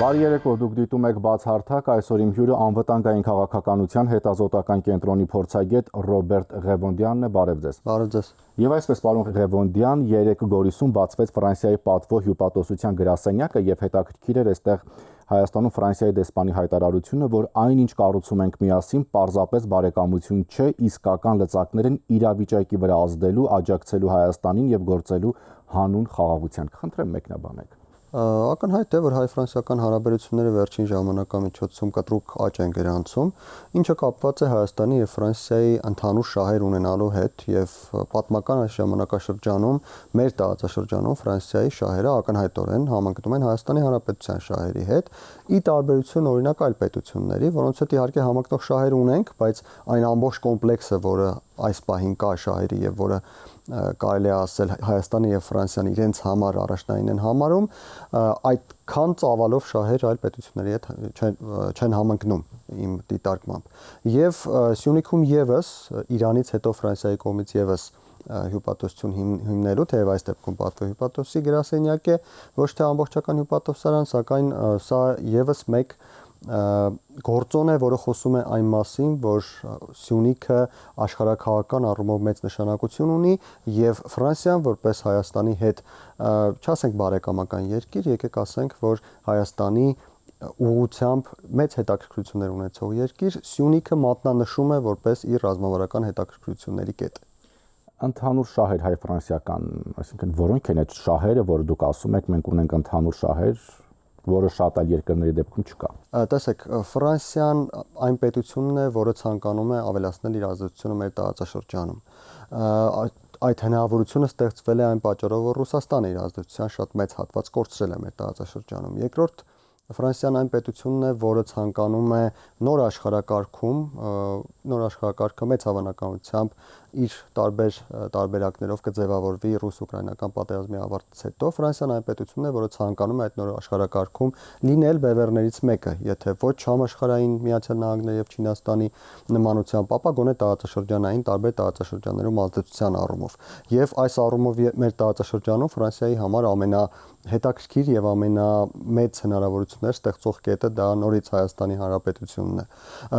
Բարի երեկո, դուք դիտում եք բացհարթակ, այսօր իմ հյուրը անվտանգային քաղաքականության հետազոտական կենտրոնի փորձագետ Ռոբերտ Ղևոնդյանն է, բարև ձեզ։ Բարև ձեզ։ Եվ այսպես, պարոն Ղևոնդյան, 3 Գորիսում բացվեց Ֆրանսիայի պատվո հյուպատոսության գրասենյակը եւ հետաքրքիր էր այստեղ Հայաստանում Ֆրանսիայի դեսպանի հայտարարությունը, որ այնինչ կառուցում ենք միասին, պարզապես բարեկամություն չէ, իսկական լծակներ են իրավիճակի վրա ազդելու, աջակցելու Հայաստանին եւ գործելու հանուն խաղաղության։ Խնդրեմ մեկնաբանեք։ Ակնհայտ է, որ հայ-ֆրանսիական հարաբերությունները վերջին ժամանակամիջոցում կտրուկ աճ են գրանցում, ինչը կապված է Հայաստանի եւ Ֆրանսիայի ընդհանուր շահեր ունենալու հետ եւ պատմական այս ժամանակաշրջանում մեր տարածաշրջանում Ֆրանսիայի շահերը ակնհայտորեն համընկնում են Հայաստանի Հանրապետության շահերի հետ, ի տարբերություն օրինակ այլ պետությունների, որոնց հետ իհարկե համընկնող շահեր ունենք, բայց այն ամբողջ կոմպլեքսը, որը այս պահին կա շահերի եւ որը կարելի է ասել Հայաստանը եւ Ֆրանսիան իրենց համար առաջնային են համարում, այդքան ծավալով շահեր այլ պետությունների հետ չեն համընկնում իմ դիտարկմամբ։ Եվ Սյունիքում եւս Իրանից հետո Ֆրանսիայի կողմից եւս հյուպատոսություն հիմնելու, թեև այս դեպքում պատվո հյուպատոսի գրասենյակ է, ոչ թե ամբողջական հյուպատոսարան, սակայն սա եւս մեկ գործոն է, որը խոսում է այն մասին, որ Սյունիքը աշխարհաքաղաքական առումով մեծ նշանակություն ունի եւ Ֆրանսիան որպես Հայաստանի հետ չասենք բարեկամական երկիր, եկեք ասենք, որ Հայաստանի ուղղությամբ մեծ հետաքրքրություններ ունեցող երկիր, Սյունիքը մատնանշում է որպես իր ռազմավարական հետաքրքրությունների կետ։ Ընդհանուր շահեր հայ-ֆրանսիական, այսինքն որոնք են այդ շահերը, որ դուք ասում եք, մենք ունենք ընդհանուր շահեր, որը շատ այլ երկրների դեպքում չկա։ Տեսեք, Ֆրանսիան այն պետությունն է, որը ցանկանում է ավելացնել իր ազդեցությունը մեր տարածաշրջանում։ Այդ հնարավորությունը ստեղծվել է այն պատճառով, որ Ռուսաստանը իր ազդեցության շատ մեծ հատված կորցրել է մեր տարածաշրջանում։ Երկրորդ, Ֆրանսիան այն պետությունն է, որը ցանկանում է նոր աշխարհակարգը մեծ հավանականությամբ իր տարբերակներով կձևավորվի ռուս-ուկրաինական պատերազմի ավարտից հետո Ֆրանսիան այն պետությունն է, որը ցանկանում է այդ նոր աշխարհակարգում լինել բևեռներից մեկը, եթե ոչ համաշխարհային Միացյալ Նահանգների եւ Չինաստանի նմանությամբ, ապա գոնե տարածաշրջանային տարբեր տարածաշրջաններում ազդեցության առումով։ Եվ այս առումով մեր տարածաշրջանում Ֆրանսիայի համար ամենահետաքրքիր եւ ամենամեծ հնարավորություններ ստեղծող կետը դա նորից Հայաստանի Հանրապետությունն է։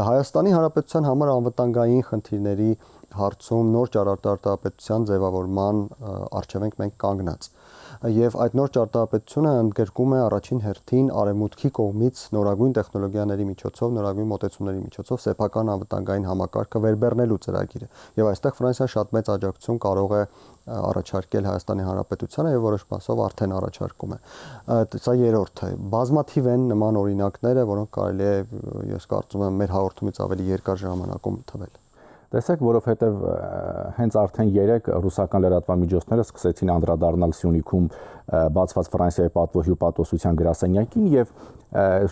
Հայաստանի Հանրապետության համար անվտանգային խնդիրների հարցում նոր ճարտարապետության ձևավորման առջև ենք մենք կանգնած։ Եվ այդ նոր ճարտարապետությունը ընդգրկում է առաջին հերթին արևմուտքի կողմից նորագույն տեխնոլոգիաների միջոցով, նորագույն մոտեցումների միջոցով սեփական անվտանգային համակարգը վերբեռնելու ծրագիրը։ Եվ այստեղ Ֆրանսիան շատ մեծ աջակցություն կարող է առաջարկել Հայաստանի Հանրապետությանը եւ որոշ մասով արդեն առաջարկում է։ Սա երրորդը է։ Բազմաթիվ են նման օրինակները, որոնք կարելի է, ես կարծում եմ, մեր հաղորդումից ավելի երկար ժամանակում թվել։ Տեսեք, որովհետև հենց արդեն 3 ռուսական լրատվամիջոցները սկսեցին անդրադառնալ Սյունիքում բացված Ֆրանսիայի պատվո հյուպատոսության գրասենյակին եւ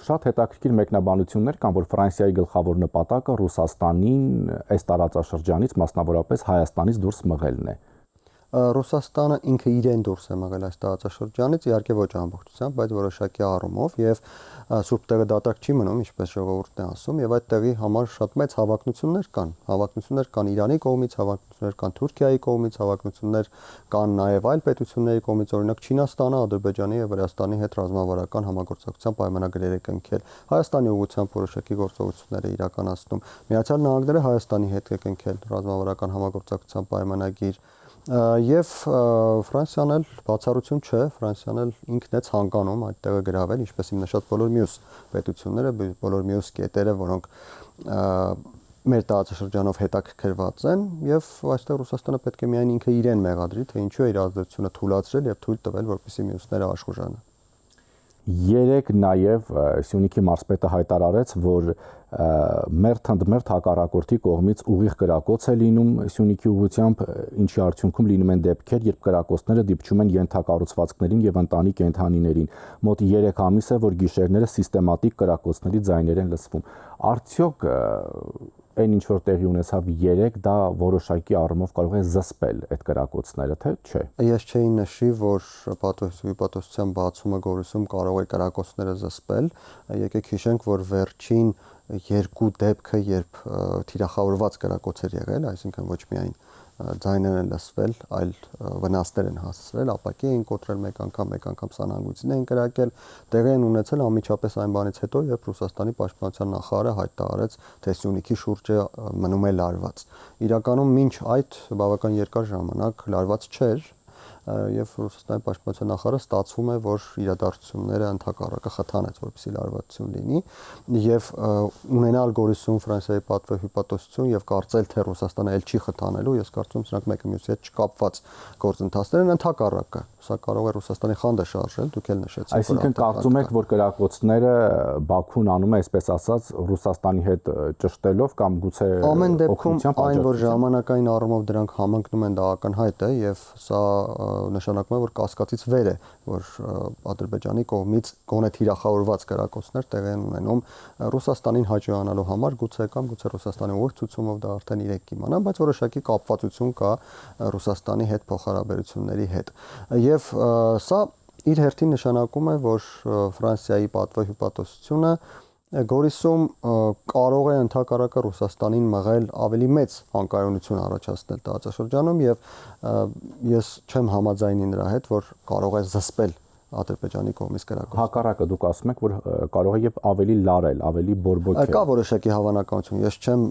շատ հետաքրքիր մեկնաբանություններ կան, որ Ֆրանսիայի գլխավոր նպատակը Ռուսաստանին այս տարածաշրջանից, մասնավորապես Հայաստանից դուրս մղելն է։ Ռուսաստանը ինքը իրեն դուրս է մղել այս տարածաշրջանից, իհարկե ոչ ամբողջությամբ, բայց որոշակի առումով եւ սուրբ տեղը դատարկ չի մնում, ինչպես ժողովուրդն է ասում, եւ այդ տեղի համար շատ մեծ հավակնություններ կան։ Հավակնություններ կան Իրանի կողմից, հավակնություններ կան Թուրքիայի կողմից, հավակնություններ կան նաեւ այլ պետությունների կողմից, օրինակ Չինաստանը, Ադրբեջանի եւ Վրաստանի հետ ռազմավարական համագործակցության պայմանագրեր է կնքել։ Հայաստանի ուղղությամբ որոշակի գործողություններ է իրականացնում։ Միացյալ Նահանգները Հայաստանի հետ է կնքել ռազմավարական համագործակցության պայմանագիր։ Եվ Ֆրանսիան էլ բացառություն չէ, Ֆրանսիան էլ ինքն է ցանկանում այդ տեղը գրավել, ինչպես իմ նշած բոլոր մյուս պետությունները, բոլոր մյուս կետերը, որոնք մեր տարածաշրջանով հետաքրքրված են, եւ այստեղ Ռուսաստանը պետք է միայն ինքը իրեն մեղադրի, թե ինչու է իր ազդեցությունը թույլատրել եւ թույլ տվել, որպեսզի մյուսները աշխուժանան։ 3 նաև Սյունիքի մարզպետը հայտարարեց, որ մերթ հակառակորդի կողմից ուղիղ կրակոց է լինում Սյունիքի ուղղությամբ, ինչի արդյունքում լինում են դեպքեր, երբ կրակոցները դիպչում են ենթակառուցվածքներին եւ ընտանի կենդանիներին։ Մոտ 3 ամիս է, որ գիշերները սիստեմատիկ կրակոցների ձայներ են լսվում։ Արդյոք այն ինչ որ տեղի ունեցավ 3 դա որոշակի առումով կարող է զսպել այդ կրակոցները, թե չէ։ Ես չէի նշի, որ պատասխանատվության բացումը Գորիսում կարող է կրակոցները զսպել։ Եկեք հիշենք, որ վերջին երկու դեպքը, երբ թիրախավորված կրակոց էր եղել, այսինքն ոչ միայն ձայներ են լսվել, այլ վնասներ են հասցվել, ապակի էին կոտրել մեկ անգամ սանհանգույցին էին կրակել, տեղի են ունեցել անմիջապես այն բանից հետո, երբ Ռուսաստանի պաշտպանության նախարարը հայտարարեց, թե Սյունիքի շուրջը մնում է լարված։ Իրականում մինչ այդ բավական երկար ժամանակ լարված չէր, եւ Ռուսաստանի պաշտպանության նախարարը ստացվում է, որ իրադարձությունները ընդհակառակը խթանեց, որպեսզի լարվածություն լինի եւ ունենալ գորիսում Ֆրանսիայի պատվո հյուպատոսություն եւ կարծել, թե Ռուսաստանը ել չի խթանելու, ես կարծում եմ սրանք մեկը մյուսի հետ չկապված գործընթացներ են, ընդհակառակը սա կարող է Ռուսաստանի խանդը շարժել, դուք էլ նշեցիք։ Այսինքն կարծում եք, որ կրակոցները Բաքուն անում է, այսպես ասած, Ռուսաստանի հետ ճշտելով կամ գուցե ամեն դեպքում այն, որ ժամանակային առումով դրանք համընկնում են, դա ակնհայտ է եւ սա նշանակում է, որ կասկածից վեր է, որ Ադրբեջանի կողմից գոնե թիրախավորված կրակոցներ տեղի են ունենում Ռուսաստանին հաջողանալու համար, գուցե Ռուսաստանի ուղղությունով դա արդեն իրենք կիմանան, բայց որոշակի կապվածություն կա Ռուսաստանի հետ փոխհարաբերությունների հետ։ Եվ սա իր հերթին նշանակում է, որ Ֆրանսիայի պատվո հյուպատոսությունը Գորիսում կարող է ընդհակառակը Ռուսաստանին մղել ավելի մեծ անկայունություն առաջացնել տարածաշրջանում եւ ես չեմ համաձայնի նրա հետ, որ կարող է զսպել Ադրբեջանի կողմից կրակոց։ Հակառակը դուք ասում եք, որ կարող է եւ ավելի լարել, ավելի բորբոքել։ Կա որոշակի հավանականություն, ես չեմ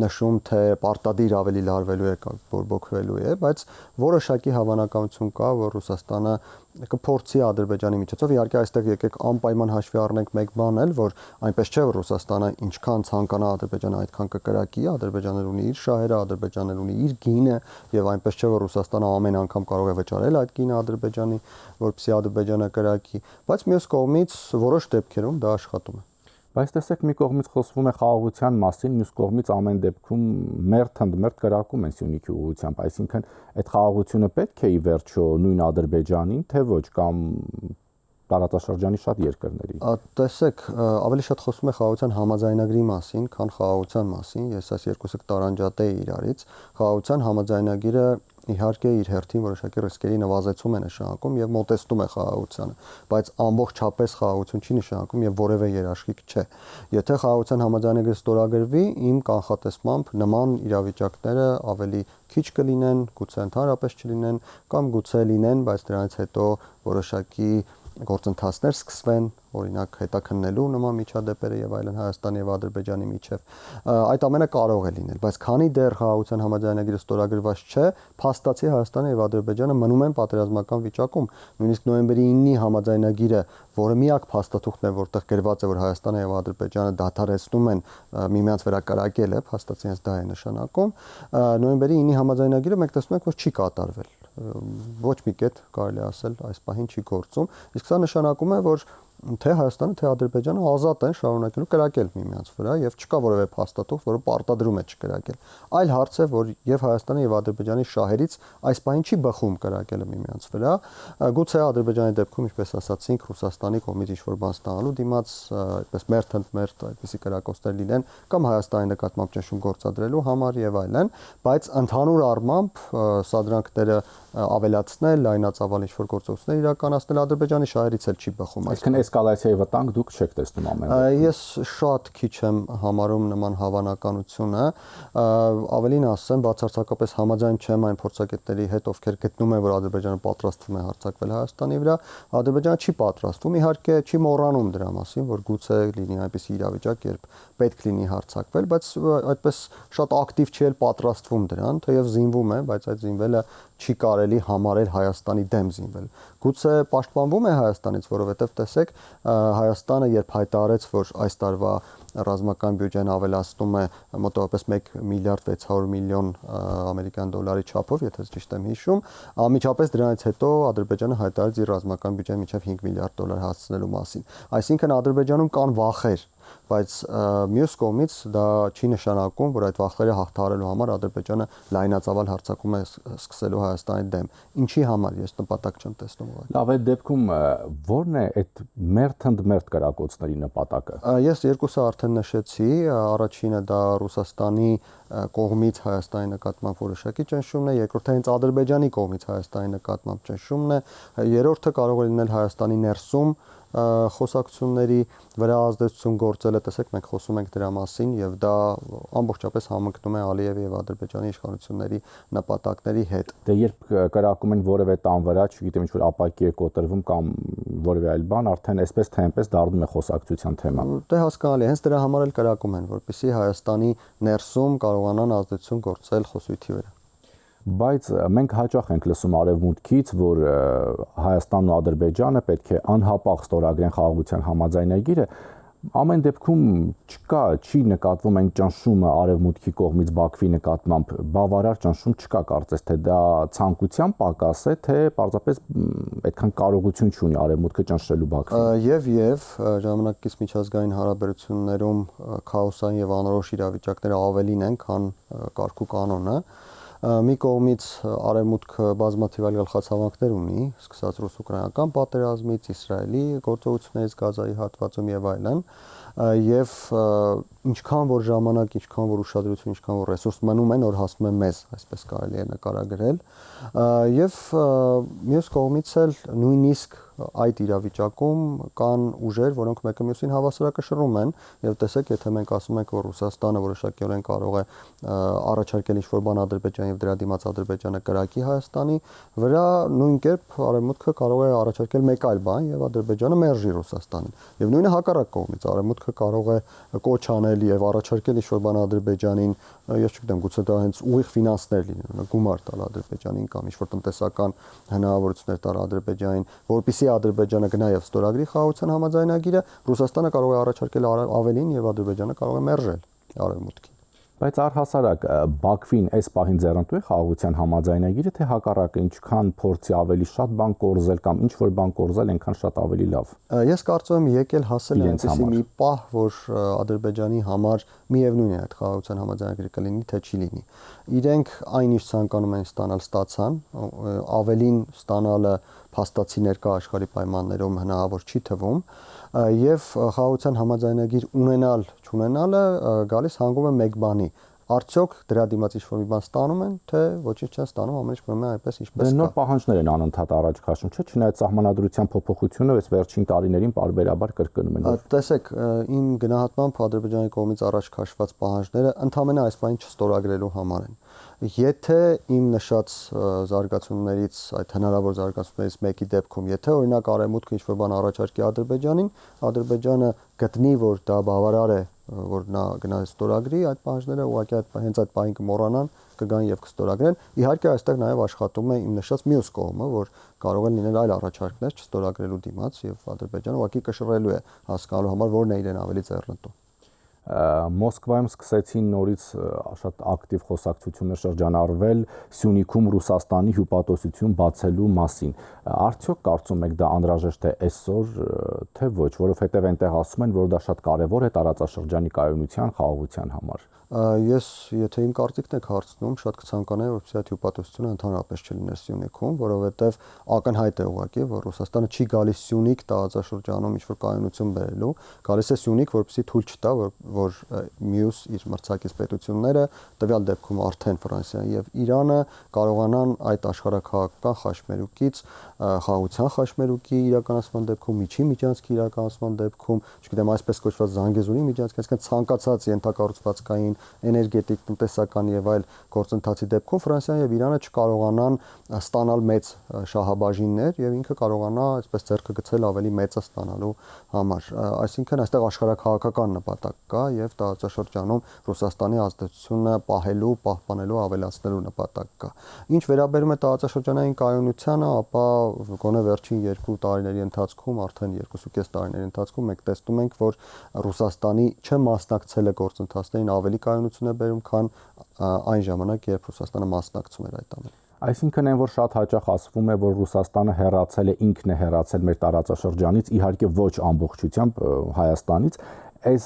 նշում, թե պարտադիր ավելի լարվելու է կամ բորբոքվելու է, բայց որոշակի հավանականություն կա, որ Ռուսաստանը կփորձի Ադրբեջանի միջոցով, իհարկե այստեղ եկեք անպայման հաշվի առնենք մեկ բան էլ, որ այնպես չէ, որ Ռուսաստանը ինչքան ցանկանա Ադրբեջանը այդքան կկրակի, Ադրբեջանը ունի իր շահերը, Ադրբեջանը ունի իր գինը եւ այնպես չէ, որ Ռուսաստանը ամեն անգամ կարող է վճարել այդ գինը Ադրբեջանի, որպեսզի Ադրբեջանը կրակի, բայց մյուս կողմից որոշ դեպքերում դա աշխատում է։ Բայց տեսեք, մի կողմից խոսվում է խաղաղության մասին, մյուս կողմից ամեն դեպքում մերթ կրակում են Սյունիքի ուղղությամբ, այսինքն այդ խաղաղությունը պետք է ի վերջո նույն Ադրբեջանին, թե ոչ, կամ տարածաշրջանի շատ երկրների։ Տեսեք, ավելի շատ խոսում է խաղաղության համաձայնագրի մասին, քան խաղաղության մասին, ես այս երկուսը կտարանջատեի իրարից, խաղաղության համաձայնագիրը իհարկե իր հերթին որոշակի ռիսկերի նվազեցում է նշանակում եւ մոտեցնում է խաղաղությանը, բայց ամբողջապես խաղաղություն չի նշանակում եւ որևէ երաշխիք չէ։ Եթե խաղաղության համաձայնագիրը ստորագրվի, իմ կանխատեսմամբ նման իրավիճակները ավելի քիչ կլինեն, գուցե ընդհանրապես չլինեն, կամ գուցե լինեն, բայց դրանից հետո որոշակի գործընթացներ սկսվեն, օրինակ հետաքննելու նման միջադեպերը եւ այլն Հայաստանի եւ Ադրբեջանի միջեւ, այդ ամենը կարող է լինել, բայց քանի դեռ խաղաղության համաձայնագիրը ստորագրված չէ, փաստացի Հայաստանը եւ Ադրբեջանը մնում են պատերազմական վիճակում, նույնիսկ նոյեմբերի 9-ի համաձայնագիրը, որը միակ փաստաթուղթն է, որտեղ գրված է, որ Հայաստանը եւ Ադրբեջանը դադարեցնում են միմյանց վրա կրակելը, փաստացի հենց դա է նշանակում, նոյեմբերի 9-ի համաձայնագիրը մենք տեսնում ենք, որ չի կատարվել, ոչ մի կետ կարելի ասել այս պահին չի գործում, իսկ սա նշանակում է, որ թե Հայաստանը, թե Ադրբեջանը ազատ են շարունակելու կրակել միմյանց վրա եւ չկա որևէ փաստաթուղթ, որը պարտադրում է չկրակել։ Այլ հարց է, որ եւ Հայաստանը եւ Ադրբեջանի շահերից այս պահին չի բխում կրակելը միմյանց վրա։ Գուցե Ադրբեջանի դեպքում, ինչպես ասացինք, Ռուսաստանի կողմից ինչ-որ բան ստանալու դիմաց, այդպես մերթ այդպիսի կրակոցներ լինեն, կամ Հայաստանի նկատմամբ ճնշում գործադրելու համար եւ այլն, բայց ընդհանուր առմամբ սադրանքները ավելացնել, լայնածավալ ինչ-որ գործողություններ իրականացնել Ադրբեջանի շահերից էլ չի բխում։ Այսինքն էսկալացիայի վտանգ դուք չեք տեսնում ամեն դեպքում։ Ես շատ քիչ եմ համարում նման հավանականությունը, ավելին ասեմ, բացարձակապես համաձայն չեմ այն փորձագետների հետ, ովքեր գտնում են, որ Ադրբեջանը պատրաստվում է հարձակվել Հայաստանի վրա, Ադրբեջանը չի պատրաստվում, իհարկե չի մոռանում դրա մասին, որ գուցե լինի այնպիսի իրավիճակ, երբ պետք լինի հարձակվել, բայց այդպես շատ ակտիվ չի էլ պատրաստվում դրան, թեև զինվում է, բայց այդ զինվելը չի կարելի համարել Հայաստանի դեմ զինվել։ Գուցե պաշտպանվում է Հայաստանից, որովհետև տեսեք, Հայաստանը երբ հայտարարեց, որ այս տարվա ռազմական բյուջեն ավելացնում է մոտավորապես 1 միլիարդ 600 միլիոն ամերիկյան դոլարի չափով, եթե ճիշտ եմ հիշում, անմիջապես դրանից հետո Ադրբեջանը հայտարարեց իր ռազմական բյուջեն մինչև 5 միլիարդ դոլար հասցնելու մասին։ Այսինքն Ադրբեջանում կան վախեր, բայց մյուս կողմից դա չի նշանակում, որ այդ վախերը հաղթահարելու համար Ադրբեջանը լայնածավալ հարձակում է սկսելու Հայաստանի դեմ։ Ինչի համար ես նպատակ չեմ տեսնում։ Լավ, այդ դեպքում ո՞րն է այդ մերթ կրակոցների նպատակը։ Ես երկուսը արդեն նշեցի, առաջինը դա Ռուսաստանի կողմից Հայաստանի նկատմամբ որոշակի ճնշումն է, երկրորդը հենց Ադրբեջանի կողմից Հայաստանի նկատմամբ ճնշումն է, երրորդը կարող է լինել Հայաստանի ներսում խոսակցությունների վրա ազդեցություն գործելը, տեսեք, մենք խոսում ենք դրա մասին եւ դա ամբողջապես համընկնում է Ալիևի եւ Ադրբեջանի իշխանությունների նպատակների հետ։ Դե երբ կրակում են որևէ տան վրա, չգիտեմ, ինչ-որ ապակի է կոտրվում կամ որևէ այլ բան, արդեն այսպես թե այնպես դառնում է խոսակցության թեմա։ Դե հասկանալի է, հենց դրա համար էլ կրակում են, որպեսզի Հայաստանի ներսում կարողանան ազդեցություն գործել խոսույթի վրա։ Բայց մենք հաճախ ենք լսում արևմուտքից, որ Հայաստանն ու Ադրբեջանը պետք է անհապաղ ստորագրեն խաղաղության համաձայնագիրը, ամեն դեպքում չի նկատվում այն ճնշումը արևմուտքի կողմից Բաքվի նկատմամբ, բավարար ճնշում չկա, կարծես թե դա ցանկության պակաս է, թե պարզապես այդքան կարողություն չունի արևմուտքը ճնշելու Բաքվին։ Եվ ժամանակակից միջազգային հարաբերություններում քաոսային եւ անորոշ իրավիճակները ավելին են, քան կարգ ու կանոնը։ Մի կողմից արևմուտքը բազմաթիվ այլ գլխացավանքներ ունի, սկսած ռուս-ուկրաինական պատերազմից, Իսրայելի գործողություններից Գազայի հատվածում եւ այլն, եւ ինչքան որ ժամանակ, ինչքան որ ուշադրություն, ինչքան որ ռեսուրս մնում են, որ հասնում է մեզ, այսպես կարելի է նկարագրել, եւ մյուս կողմից էլ նույնիսկ այդ իրավիճակում կան ուժեր, որոնք մեկը մյուսին հավասարակշռում են, եւ տեսեք, եթե մենք ասում ենք, որ Ռուսաստանը որոշակիորեն կարող է առաջարկել ինչ-որ բան Ադրբեջանի եւ դրա դիմաց Ադրբեջանը կրակի Հայաստանի վրա, նույն կերպ արևմուտքը կարող է առաջարկել մեկ այլ բան եւ Ադրբեջանը մերժի Ռուսաստանին։ Եվ նույնը հակառակ կողմից արևմուտքը կարող է կոչ անել եւ առաջարկել ինչ-որ բան Ադրբեջանին, ես չգիտեմ, գուցե դա հենց ուղիղ ֆինանսներ լինեն, գումար տալ Ադրբեջանին կամ ինչ-որ տնտեսական հնարավորություններ տալ Ադրբեջանին, որպեսզի Ադրբեջանը գնա եւ ստորագրի խաղաղության համաձայնագիրը, Ռուսաստանը կարող է առաջարկել ավելին եւ Ադրբեջանը կարող է մերժել արևմուտքին։ Բայց առհասարակ Բաքվին այս պահին ձեռնտու է խաղաղության համաձայնագիրը, թե հակառակը ինչքան փորձի ավելի շատ բան կորզել կամ ինչ որ բան կորզել, այնքան շատ ավելի լավ։ Ես կարծում եմ եկել հասել այնպեսի մի պահ, որ Ադրբեջանի համար միևնույն է այդ խաղաղության համաձայնագիրը կլինի, թե չի լինի։ Իրենք այն ինչ ցանկանում են ստանալ, ստացան, ավելին ստանալը փաստացի ներկա աշխարհի պայմաններում հնարավոր չի թվում, եւ խաղաղության համաձայնագիր ունենալ չունենալը գալիս հանգում է մեկ բանի. արդյոք դրա դիմաց ինչ-որ մի բան ստանում են, թե ոչինչ չեն ստանում, ամեն ինչ մնում է այնպես ինչպես կա։ Նոր պահանջներ են անընդհատ առաջ քաշում, չէ՞, չնայած սահմանադրության փոփոխությունը այս վերջին տարիներին պարբերաբար կրկնում են։ Տեսեք, իմ գնահատմամբ Ադրբեջանի կողմից առաջ քաշված պահանջները ընդհանրապես այս բանին չստորագրելու համար են։ Եթե իմ նշած զարգացումներից, այդ հնարավոր զարգացումներից մեկի դեպքում, եթե օրինակ արևմուտքը ինչ-որ բան առաջարկի Ադրբեջանին, Ադրբեջանը գտնի, որ դա բավարար է, որ նա գնա ստորագրի, այդ պահանջները ուղղակի հենց այդ պահին կմոռանան, կգան եւ կստորագրեն։ Իհարկե այստեղ նաեւ աշխատում է իմ նշած մյուս կողմը, որ կարող են լինել այլ առաջարկներ չստորագրելու դիմաց եւ Ադրբեջանը ուղղակի կշռելու է հասկանալու համար, որն է իրեն ավելի ձեռնտու։ Մոսկվայում սկսեցին նորից շատ ակտիվ խոսակցություններ շրջանառվել Սյունիքում Ռուսաստանի հյուպատոսություն բացելու մասին։ Արդյոք կարծում եք դա անհրաժեշտ է այսօր, թե ոչ, որովհետև այնտեղ ասում են, որ դա շատ կարևոր է տարածաշրջանի կայունության, խաղաղության համար։ Ես, եթե իմ կարծիքն եք հարցնում, շատ կցանկանայի, որպեսզի այդ հյուպատոսությունը ընդհանրապես չլիներ Սյունիքում, որովհետև ակնհայտ է ուղղակի, որ Ռուսաստանը չի գալիս Սյունիք տարածաշրջանում ինչ-որ կայունություն բերելու, գալիս է Սյունիք, որպեսզի թույլ չտա, որ մյուս իր մրցակից պետությունները, տվյալ դեպքում արդեն Ֆրանսիան եւ Իրանը կարողանան այդ աշխարհաքաղաքական խաչմերուկից խաղաղության խաչմերուկի իրականացման դեպքում, միջին միջանցքի իրականացման դեպքում, չգիտեմ, այսպես կոչված Զանգեզուրի միջանցքի, այսինքն ցանկացած ենթակառուցվածքային, էներգետիկ, տնտեսական եւ այլ գործընթացի դեպքում Ֆրանսիան եւ Իրանը չկարողանան ստանալ մեծ շահաբաժիններ եւ ինքը կարողանա այսպես ձեռքը գցել ավելի մեծը ստանալու համար։ Այսինքն այստեղ աշխարհաքաղաքական նպատակ կա եւ տարածաշրջանում Ռուսաստանի ազդեցությունը պահելու, պահպանելու, ավելացնելու նպատակ կա։ Ինչ վերաբերում է տարածաշրջանային կայունությանը, ապա գոնե վերջին 2 տարիների ընթացքում, արդեն 2.5 տարիների ընթացքում մենք տեսնում ենք, որ Ռուսաստանի չմասնակցելը գործընթացներին ավելի կայունություն է բերում, քան այն ժամանակ, երբ Ռուսաստանը մասնակցում էր այդ ամենին։ Այսինքն այն, որ շատ հաճախ ասվում է, որ Ռուսաստանը հեռացել է, ինքն է հեռացել մեր տարածաշրջանից, իհարկե ոչ ամբողջությամբ Հայաստանից, այս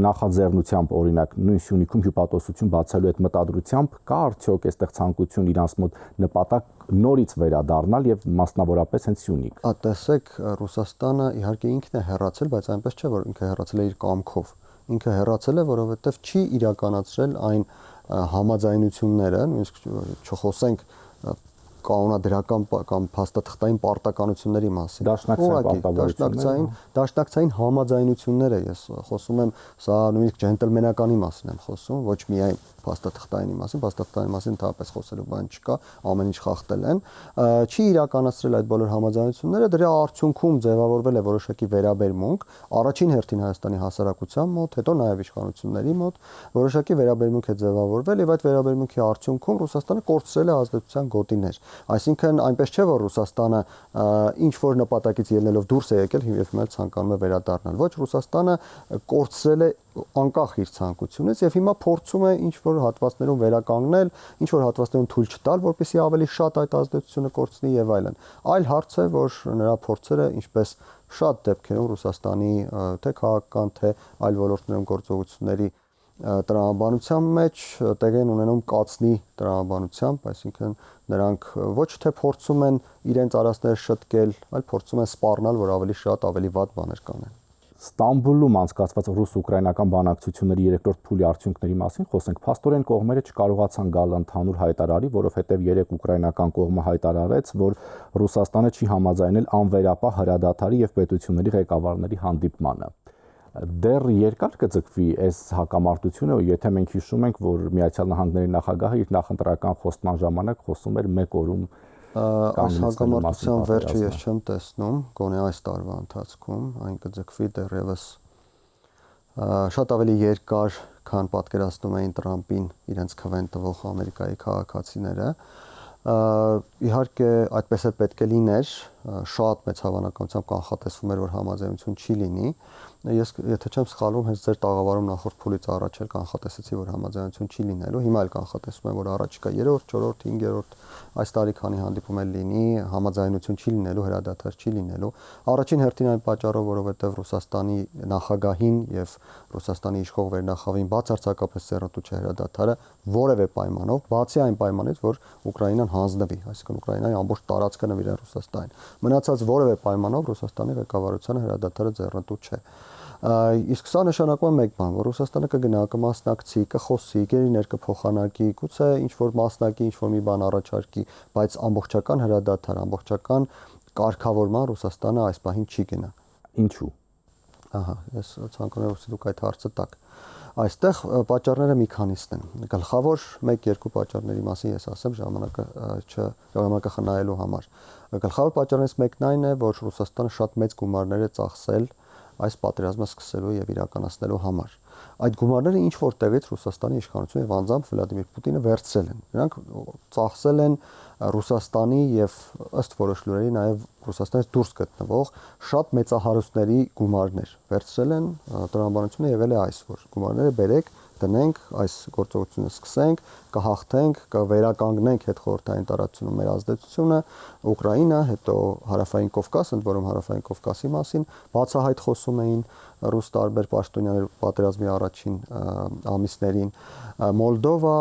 նախաձեռնությամբ օրինակ նույն Սյունիքում հյուպատոսություն բացելու այդ մտադրությամբ կա արդյոք այստեղ ցանկություն իրանց մոտ նպատակ նորից վերադառնալ եւ մասնավորապես հենց Սյունիք։ Տեսեք, Ռուսաստանը իհարկե ինքն է հեռացել, բայց այնպես չէ, որ ինքը հեռացել է իր կամքով։ ինքը հեռացել է, որովհետև չի իրականացրել այն համաձայնությունները, նույնիսկ չխոսենք կանոնադրական կամ փաստաթղթային պարտականությունների մասին։ Դաշնակցային համաձայնությունները ես խոսում եմ, սա նույնիսկ ջենտլմենականի մասին եմ խոսում, ոչ միայն փաստաթղթային մասին ընդհանրապես խոսելու բան չկա, ամեն ինչ խախտել են, չի իրականացրել այդ բոլոր համաձայնությունները, դրա արդյունքում ձևավորվել է որոշակի վերաբերմունք, առաջին հերթին Հայաստանի հասարակության մոտ, հետո նաև իշխանությունների մոտ, որոշակի վերաբերմունք է ձևավորվել եւ այդ վերաբերմունքի արդյունքում Ռուսաստանը կորցրել է ազդեցության գոտիներ։ Այսինքն այնպես չէ, որ Ռուսաստանը ինչ որ նպատակից ելնելով դուրս է եկել եւ հիմա ցանկանում է վերադառնալ։ Ոչ, Ռուսաստանը կորցրել է անկախ իր ցանկությունից եւ հիմա փորձում է ինչ որ հատվածներում վերականգնել, ինչ որ հատվածներում թույլ չտալ, որպեսզի ավելի շատ այդ ազդեցությունը կորցնի եւ այլն։ Այլ հարց է, որ նրա փորձերը, ինչպես շատ դեպքերում Ռուսաստանի թե քաղաքական, թե այլ ոլորտներում գործողությունների տրամաբանության մեջ տեղի են ունենում կացնի տրամաբանությամբ, այսինքն նրանք ոչ թե փորձում են իրենց արածները շտկել, այլ փորձում են սպառնալ, որ ավելի շատ, ավելի վատ բաներ կանեն։ Ստամբուլում անցկացված ռուս-ուկրաինական բանակցությունների երրորդ փուլի արդյունքների մասին խոսենք, փաստորեն կողմերը չկարողացան գալ ընդհանուր հայտարարի, որովհետև երեք ուկրաինական կողմը հայտարարեց, որ Ռուսաստանը չի համաձայնել անվերապահ հրադադարի եւ պետությունների ղեկավարների հանդիպմանը։ Դեռ երկար կձգվի այս հակամարտությունը, եթե մենք հիշում ենք, որ Միացյալ Նահանգների նախագահը իր նախընտրական խոստման ժամանակ խոսում էր մեկ օրում այս հակամարտության վերջը ես չեմ տեսնում, գոնե այս տարվա ընթացքում այն կձգվի դեռևս շատ ավելի երկար, քան պատկերացնում էին Տրամպին իրենց քվեն տվող Ամերիկայի քաղաքացիները։ Իհարկե այդպես է պետք է լիներ, շատ մեծ հավանականությամբ կանխատեսվում էր, որ համաձայնություն չի լինի։ Ես եթե չեմ սխալվում, հենց ձեր տաղավարում նախորդ փուլից առաջ էլ կանխատեսեցի, որ համաձայնություն չի լինելու, հիմա էլ կանխատեսում եմ, որ առաջիկա 3-րդ, 4-րդ, 5-րդ այս տարի քանի հանդիպում էլ լինի, համաձայնություն չի լինելու, հրադադար չի լինելու։ Առաջին հերթին այն պատճառով, որովհետև Ռուսաստանի նախագահին եւ Ռուսաստանի իշխող վերնախավին բացարձակապես սեռնտու չէ հրադադարը որևէ պայմանով, բացի այն պայմանից, որ Ուկրաինան հանձնվի, այսինքն Ուկրաինայի ամբողջ տարածքը նվիրեն Ռուսաստանին։ Մնացած որևէ պայմանով Ռուսաստանի ղեկավարությանը հրադադարը ձեռնտու չէ։ Իսկ սա նշանակում է մեկ բան, որ Ռուսաստանը կգնա, կմասնակցի, կխոսի, գերիներ կփոխանակի, գուցե ինչ որ մասնակի, ինչ որ մի բան առաջարկի, բայց ամբողջական հրադադար, ամբողջական կարգավորման Ռուսաստանը այս պահին չի գնա։ Ինչու՞։ Ահա, ես ցանկանում եմ, որ դուք այդ հարցը տաք։ Այստեղ պատճառները մի քանիսն են։ Գլխավոր 1-2 պատճառների մասին ես ասեմ ժամանակը խնայելու համար։ Գլխավոր պատճառներից մեկն այն է, որ Ռուսաստանը շատ մեծ գումարներ է ծախսել այս պատերազմը սկսելու եւ իրականացնելու համար։ Այդ գումարները ինչ որ տեղից Ռուսաստանի իշխանությունը եւ անձամբ Վլադիմիր Պուտինը վերցրել են։ Նրանք ծախսել են Ռուսաստանի եւ ըստ որոշ լուրերի նաեւ Ռուսաստանից դուրս գտնվող շատ մեծահարուստների գումարներ վերցրել են։ Տրամաբանությունը եղել է այս, որ գումարները բերեք, դնենք, այս գործողությունը սկսենք, կհաղթենք, կվերականգնենք հետխորհրդային տարածությունում մեր ազդեցությունը, Ուկրաինա, հետո Հարավային Կովկաս, ընդ որում Հարավային Կովկասի մասին բացահայտ խոսում էին ռուս տարբեր պաշտոնյաներ պատերազմի առաջին ամիսներին, Մոլդովա,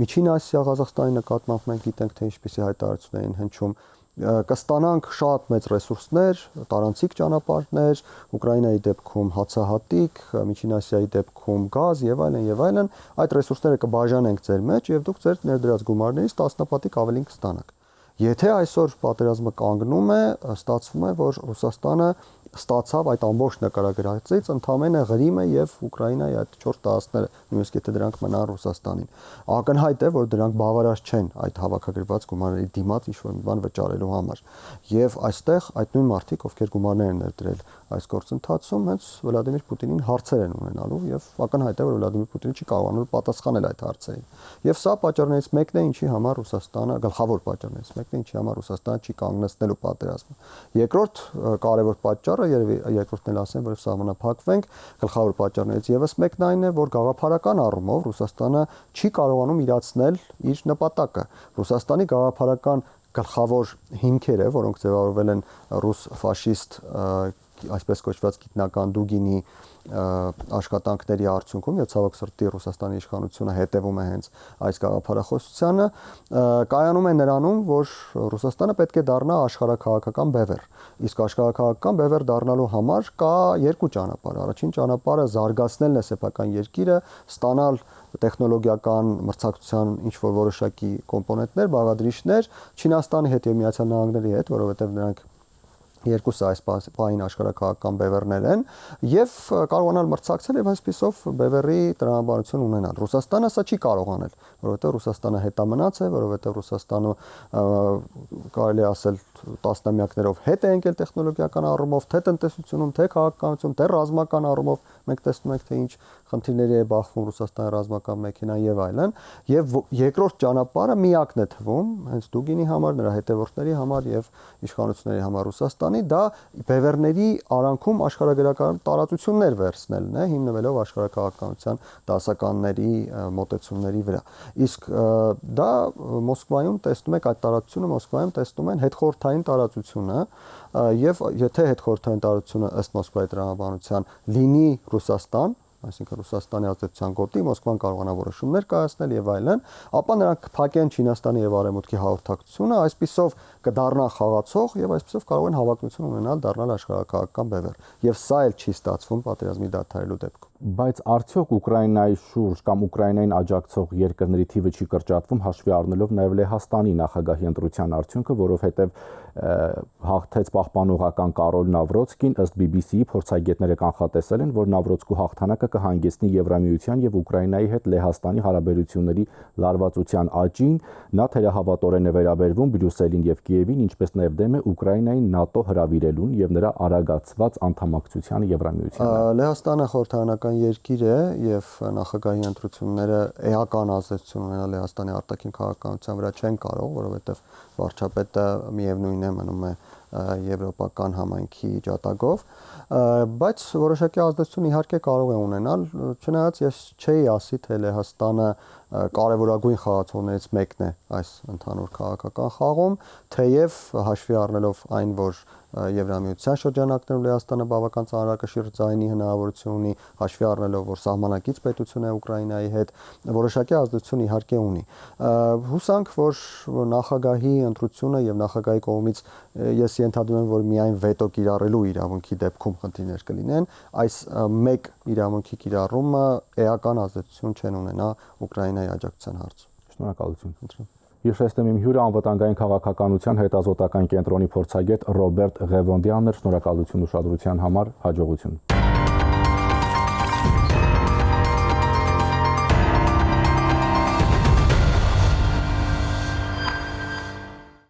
Միջին Ասիա, Ղազախստանի նկատմամբ մենք գիտենք, թե ինչպիսի հայտարարություններ են հնչում, կստանանք շատ մեծ ռեսուրսներ, տարանցիկ ճանապարհներ, Ուկրաինայի դեպքում հացահատիկ, Միջին Ասիայի դեպքում գազ եւ այլն, այդ ռեսուրսները կբաժանենք ձեր մեջ եւ դուք ձեր ներդրած գումարներից 10-պատիկ ավելին կստանաք։ Եթե այսօր պատերազմը կանգնում է, ստացվում է, որ Ռուսաստանը ստացավ այդ ամբողջ նկարագրածից ընդամենը Ղրիմը եւ Ուկրաինայի այդ 4 տարածքները, նույնիսկ եթե դրանք մնան Ռուսաստանին։ Ակնհայտ է, որ դրանք բավարար չեն այդ հավաքագրված գումարների դիմաց ինչ-որ մի բան վճարելու համար։ Եվ այստեղ այդ նույն մարդիկ, ովքեր գումարներ են ներդրել այս գործընթացում, հենց Վլադիմիր Պուտինին հարցեր են ունենալու եւ ակնհայտ է, որ Վլադիմիր Պուտինը չի կարողանում պատասխանել այդ հարցերին։ Եվ սա պատճառներից մեկն է, ինչի համար Ռուսաստանը, գլխավոր պատճառներից մեկն է, ինչի համար Ռուսաստանը չի կանգնեցնելու պատերազմը։ Երկրորդ կարևոր պատճառը, երևի երկրորդն էլ ասեմ, որ սահմանափակվենք, գլխավոր պատճառներից եւս մեկն այն է, որ գաղափարական առումով Ռուսաստանը չի կարողանում իրացնել իր նպատակը։ Ռուսաստանի գաղափարական գլխավոր հիմքերը, որոնք ձևավորվել են ռուս ֆաշիստ այսպես կոչված գիտնական Դուգինի աշխատանքների արդյունքում եւ ցավոք սրտի Ռուսաստանի իշխանությունը հետևում է հենց այս գաղափարախոսությանը, կայանում է նրանում, որ Ռուսաստանը պետք է դառնա աշխարհաքաղաքական բևեռ։ Իսկ աշխարհաքաղաքական բևեռ դառնալու համար կա երկու ճանապարհ։ Առաջին ճանապարհը զարգացնելն է սեփական երկիրը, ստանալ տեխնոլոգիական մրցակցության ինչ-որ որոշակի կոմպոնենտներ, բաղադրիչներ Չինաստանի հետ եւ Միացյալ Նահանգների հետ, որովհետեւ նրանք երկուսը այս պահին աշխարհաքաղաքական բևեռներ են եւ կարողանալ մրցակցել եւ այսպիսով բևեռի տրամաբանություն ունենալ։ Ռուսաստանը սա չի կարող անել, որովհետեւ Ռուսաստանը հետամնաց է, որովհետեւ Ռուսաստանը կարելի ասել տասնամյակներով հետ է ընկել տեխնոլոգիական առումով, թե տնտեսությունում, թե քաղաքականությունում, թե ռազմական առումով։ Մենք տեսնում ենք, թե ինչ խնդիրների է բախվում Ռուսաստանի ռազմական մեքենան եւ այլն, եւ երկրորդ ճանապարհը միակն է թվում հենց Դուգինի համար, նրա հետևորդների համար եւ իշխանությունների համար Ռուսաստանի, դա բևեռների արանքում աշխարհագրական տարածություններ վերցնելն է, հիմնվելով աշխարհաքաղաքականության դասականների մոտեցումների վրա։ Իսկ դա Մոսկվայում տեսնում եք, այդ տարածությունը Մոսկվայում տեսնում են հետխորհրդային տարածությունը, եւ եթե հետխորհրդային տարածությունը ըստ Մոսկվայի տրամաբանության լինի Ռուսաստան, այսինքն Ռուսաստանի ազդեցության գոտի, Մոսկվան կարողանա որոշումներ կայացնել եւ այլն, ապա նրանք փակեն Չինաստանի եւ Արևմուտքի հաղորդակցությունը, այսպիսով կդառնա խաղացող եւ այսպիսով կարող են հավակնություն ունենալ դառնալ աշխարհաքաղաքական բևեռ։ Եվ սա էլ չի ստացվում պատերազմի դադարելու դեպքում։ Բայց արդյոք Ուկրաինայի շուրջ կամ Ուկրաինային աջակցող երկրների թիվը չի կրճատվում հաշվի առնելով նաև Լեհաստանի նախագահի ընտրության արդյունքը, որովհետև հաղթեց պահպանողական Կարոլ Նավրոցկին, ըստ BBC-ի փորձագետները կանխատեսել են, որ Նավրոցկու հաղթանակը կհանգեցնի Եվրամիության եւ Ուկրաինայի հետ Լեհաստանի հարաբերությունների լարվածության աճին, նա թերահավատորեն է վերաբերվում Բրյուսելին եւ Կիևին, ինչպես նաև դեմ է Ուկրաինային ՆԱՏՕ հրավիրելուն եւ նրա արագացված անդամակցությանը Եվրամիությանը։ Լեհաստանը խորհրդարանական երկիր է եւ նախագահի ընտրությունները էական ազդեցություն ունենալ Լեհաստանի արտաքին քաղաքականության վրա չեն կարող, որովհետեւ վարչապետը միևնույն է մնում է եվրոպական համայնքի ջատագով, բայց որոշակի ազդեցություն իհարկե կարող է ունենալ, չնայած ես չէի ասի, թե Լեհաստանը կարևորագույն խաղացողներից մեկն է այս ընդհանուր քաղաքական խաղում, թեև հաշվի առնելով այն, որ Եվրամիության շրջանակներում Լեհաստանը բավական ծանրակշիռ ձայնի հնարավորություն ունի, հաշվի առնելով, որ սահմանակից պետություն է Ուկրաինայի հետ, որոշակի ազդեցություն իհարկե ունի։ Հուսանք, որ նախագահի ընտրությունը եւ նախագահի կողմից ես ենթադրում եմ, որ միայն վետո կիրառելու իրավունքի դեպքում խնդիրներ կլինեն, այս մեկ իրավունքի կիրառումը էական ազդեցություն չեն ունենա Ուկրաինայի աջակցության հարցում։ Շնորհակալություն։ Հիշեցնեմ իմ հյուրը անվտանգային քաղաքականության հետազոտական կենտրոնի փորձագետ Ռոբերտ Ղևոնդյանն էր։ Շնորհակալություն ուշադրության համար, հաջողություն։